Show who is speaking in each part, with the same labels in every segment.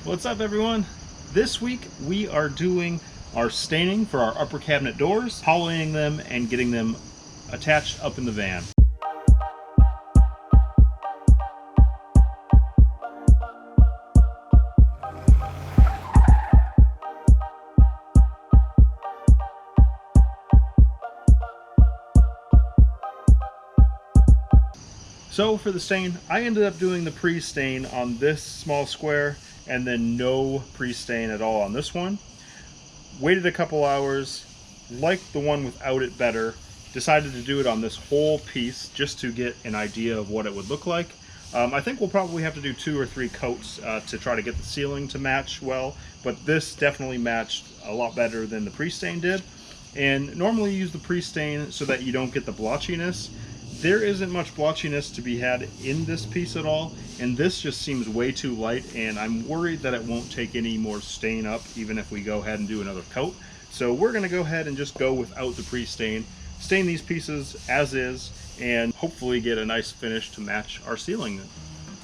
Speaker 1: What's up, everyone? This week we are doing our staining for our upper cabinet doors, polishing them and getting them attached up in the van. So for the stain, I ended up doing the pre-stain on this small square and then no pre-stain at all on this one. Waited a couple hours, liked the one without it better, decided to do it on this whole piece just to get an idea of what it would look like. I think we'll probably have to do 2 or 3 coats to try to get the ceiling to match well, but this definitely matched a lot better than the pre-stain did. And normally you use the pre-stain so that you don't get the blotchiness. There isn't much blotchiness to be had in this piece at all, and this just seems way too light, and I'm worried that it won't take any more stain up even if we go ahead and do another coat. So we're going to go ahead and just go without the pre-stain, stain these pieces as is, and hopefully get a nice finish to match our ceiling.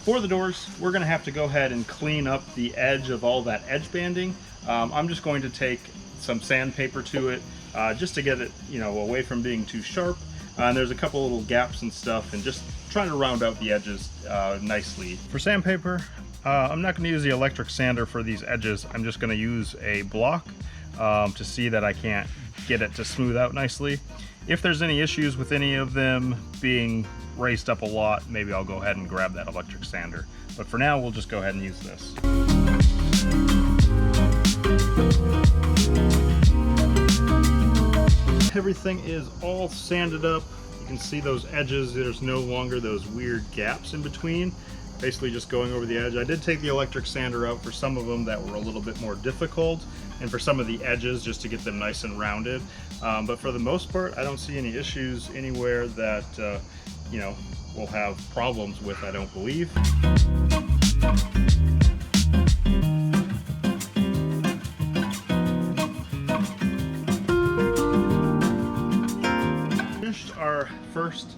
Speaker 1: For the doors, we're going to have to go ahead and clean up the edge of all that edge banding. I'm just going to take some sandpaper to it just to get it, away from being too sharp. And there's a couple little gaps and stuff, and just trying to round out the edges nicely. For sandpaper, I'm not going to use the electric sander for these edges. I'm just going to use a block to see that I can't get it to smooth out nicely. If there's any issues with any of them being raised up a lot, maybe I'll go ahead and grab that electric sander. But for now, we'll just go ahead and use this. Everything is all sanded up. You can see those edges. There's no longer those weird gaps in between. Basically just going over the edge. I did take the electric sander out for some of them that were a little bit more difficult, and for some of the edges just to get them nice and rounded. But for the most part, I don't see any issues anywhere that we'll have problems with, I don't believe. Our first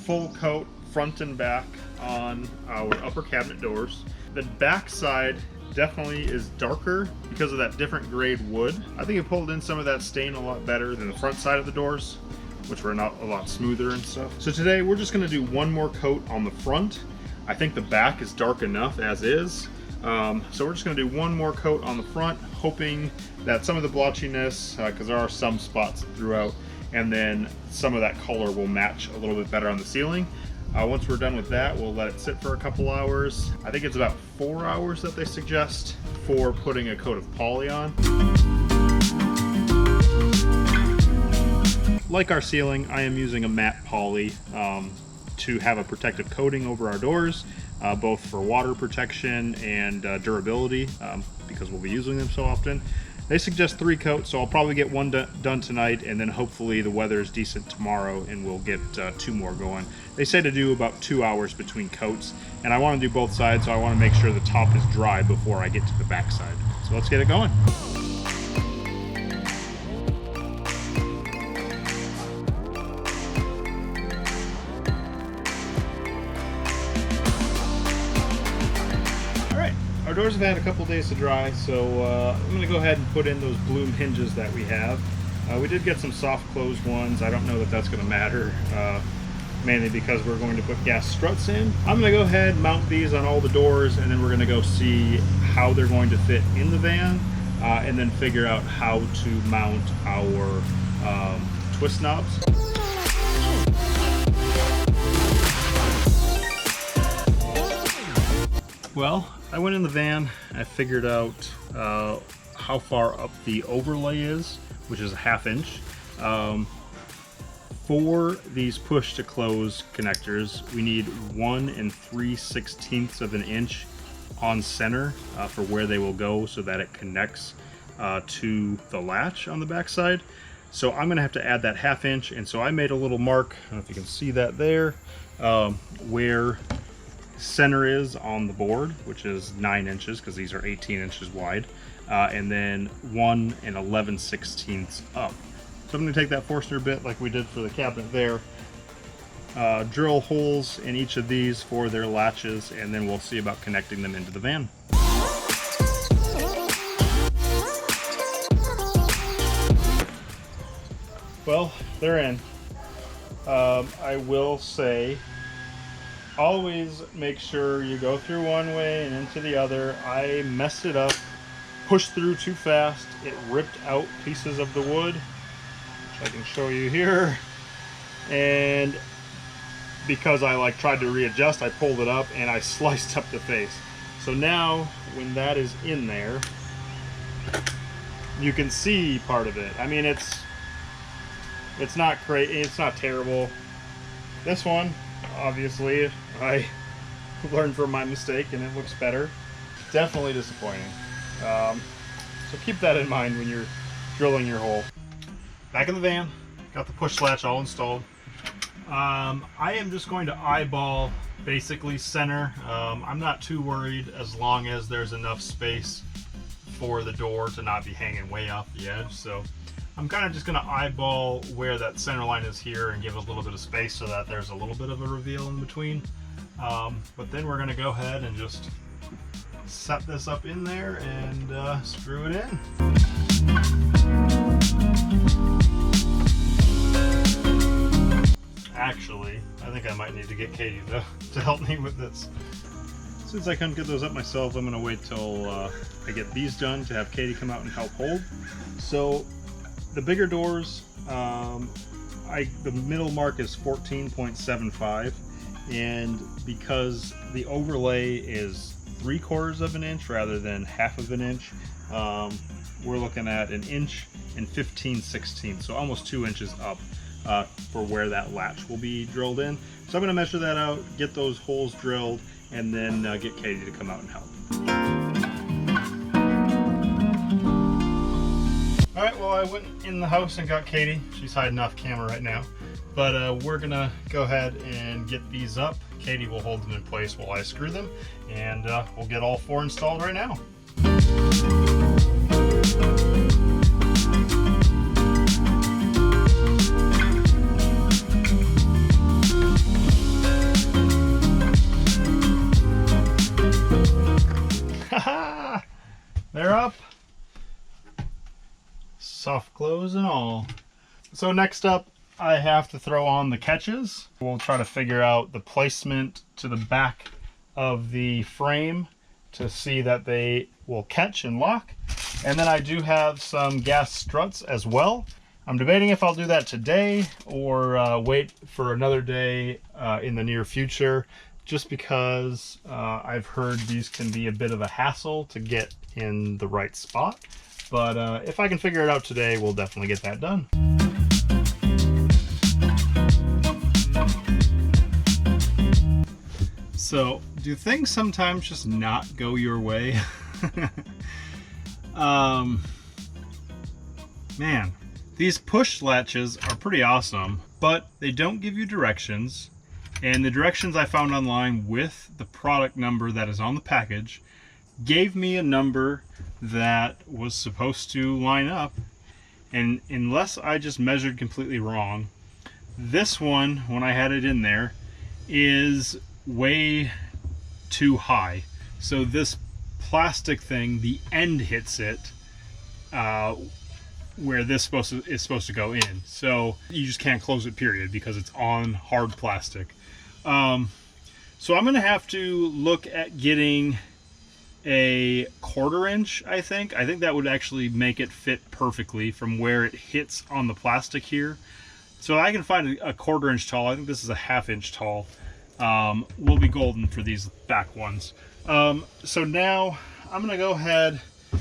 Speaker 1: full coat front and back on our upper cabinet doors. The back side definitely is darker because of that different grade wood. I think it pulled in some of that stain a lot better than the front side of the doors, which were not a lot smoother and stuff. So today we're just going to do one more coat on the front. I think the back is dark enough as is. So we're just going to do one more coat on the front, hoping that some of the blotchiness, because there are some spots throughout, and then some of that color will match a little bit better on the ceiling. Once we're done with that, we'll let it sit for a couple hours. I think it's about 4 hours that they suggest for putting a coat of poly on. Like our ceiling, I am using a matte poly to have a protective coating over our doors, both for water protection and durability, because we'll be using them so often. They suggest 3 coats, so I'll probably get one done tonight, and then hopefully the weather is decent tomorrow and we'll get 2 more going. They say to do about 2 hours between coats, and I want to do both sides, so I want to make sure the top is dry before I get to the back side. So let's get it going. Our doors have had a couple days to dry, so I'm going to go ahead and put in those bloom hinges that we have. We did get some soft closed ones. I don't know that that's going to matter, mainly because we're going to put gas struts in. I'm going to go ahead and mount these on all the doors, and then we're going to go see how they're going to fit in the van, and then figure out how to mount our twist knobs. Well, I went in the van, I figured out how far up the overlay is, which is a 1/2 inch. For these push to close connectors, we need 1 3/16 of an inch on center for where they will go so that it connects to the latch on the back side. So I'm gonna have to add that 1/2 inch, and so I made a little mark, I don't know if you can see that there, where center is on the board, which is 9 inches because these are 18 inches wide, and then 1 11/16 up. So I'm going to take that Forstner bit like we did for the cabinet there, drill holes in each of these for their latches, and then we'll see about connecting them into the van. Well, they're in. I will say, always make sure you go through one way and into the other. I messed it up, pushed through too fast. It ripped out pieces of the wood, which I can show you here. And because I tried to readjust, I pulled it up and I sliced up the face. So now when that is in there, you can see part of it. I mean, it's not great, it's not terrible. This one, obviously, I learned from my mistake and it looks better. Definitely disappointing. So keep that in mind when you're drilling your hole. Back in the van, got the push latch all installed. I am just going to eyeball basically center. I'm not too worried as long as there's enough space for the door to not be hanging way off the edge. So I'm kind of just going to eyeball where that center line is here and give it a little bit of space so that there's a little bit of a reveal in between. But then we're going to go ahead and just set this up in there and screw it in. Actually, I think I might need to get Katie to help me with this. Since I couldn't get those up myself, I'm going to wait till I get these done to have Katie come out and help hold. So the bigger doors, the middle mark is 14.75, and because the overlay is 3/4 of an inch rather than 1/2 of an inch, we're looking at 1 inch and 15/16, so almost 2 inches up for where that latch will be drilled in. So I'm going to measure that out, get those holes drilled, and then get Katie to come out and help. Alright, well, I went in the house and got Katie. She's hiding off camera right now. But we're going to go ahead and get these up. Katie will hold them in place while I screw them, and we'll get all 4 installed right now. They're up. Soft close and all. So next up, I have to throw on the catches. We'll try to figure out the placement to the back of the frame to see that they will catch and lock. And then I do have some gas struts as well. I'm debating if I'll do that today or wait for another day in the near future, just because I've heard these can be a bit of a hassle to get in the right spot. But if I can figure it out today, we'll definitely get that done. So, do things sometimes just not go your way? Man, these push latches are pretty awesome, but they don't give you directions. And the directions I found online with the product number that is on the package gave me a number that was supposed to line up. And unless I just measured completely wrong, this one, when I had it in there, is way too high. So this plastic thing, the end hits it where this is supposed to go in. So you just can't close it, period, because it's on hard plastic. So I'm gonna have to look at getting a 1/4 inch, I think. I think that would actually make it fit perfectly from where it hits on the plastic here. So I can find a 1/4 inch tall. I think this is a 1/2 inch tall. Will be golden for these back ones. So now I'm gonna go ahead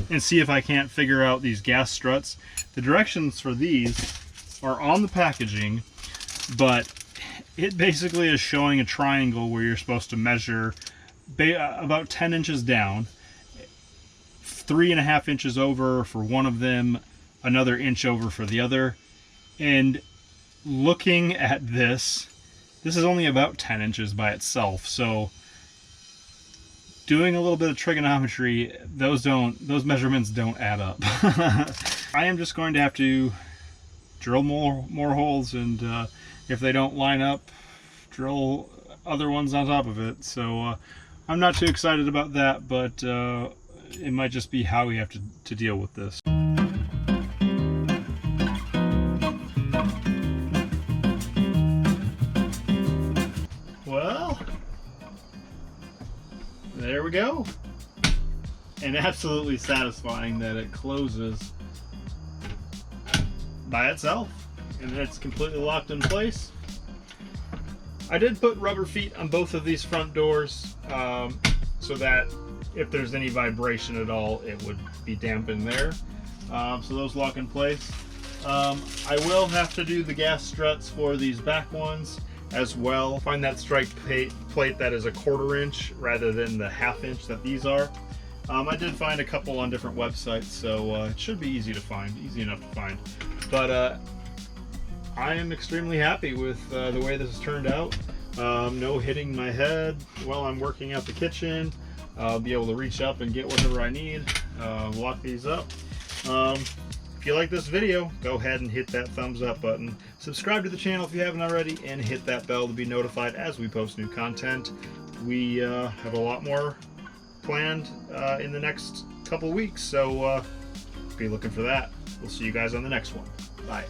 Speaker 1: and see if I can't figure out these gas struts. The directions for these are on the packaging, but it basically is showing a triangle where you're supposed to measure about 10 inches down, 3.5 inches over for one of them, another inch over for the other. And looking at this is only about 10 inches by itself. So doing a little bit of trigonometry, those measurements don't add up. I am just going to have to drill more holes, and if they don't line up, drill other ones on top of it. So I'm not too excited about that, but it might just be how we have to deal with this. and absolutely satisfying that it closes by itself and it's completely locked in place. I did put rubber feet on both of these front doors so that if there's any vibration at all, it would be dampened there. So those lock in place. I will have to do the gas struts for these back ones as well. Find that strike plate that is a 1/4 inch rather than the 1/2 inch that these are. I did find a couple on different websites, so it should be easy to find, easy enough to find. But I am extremely happy with the way this has turned out. No hitting my head while I'm working out the kitchen. I'll be able to reach up and get whatever I need. Lock these up. If you like this video, go ahead and hit that thumbs up button. Subscribe to the channel if you haven't already, and hit that bell to be notified as we post new content. We have a lot more planned in the next couple weeks, so be looking for that. We'll see you guys on the next one. Bye.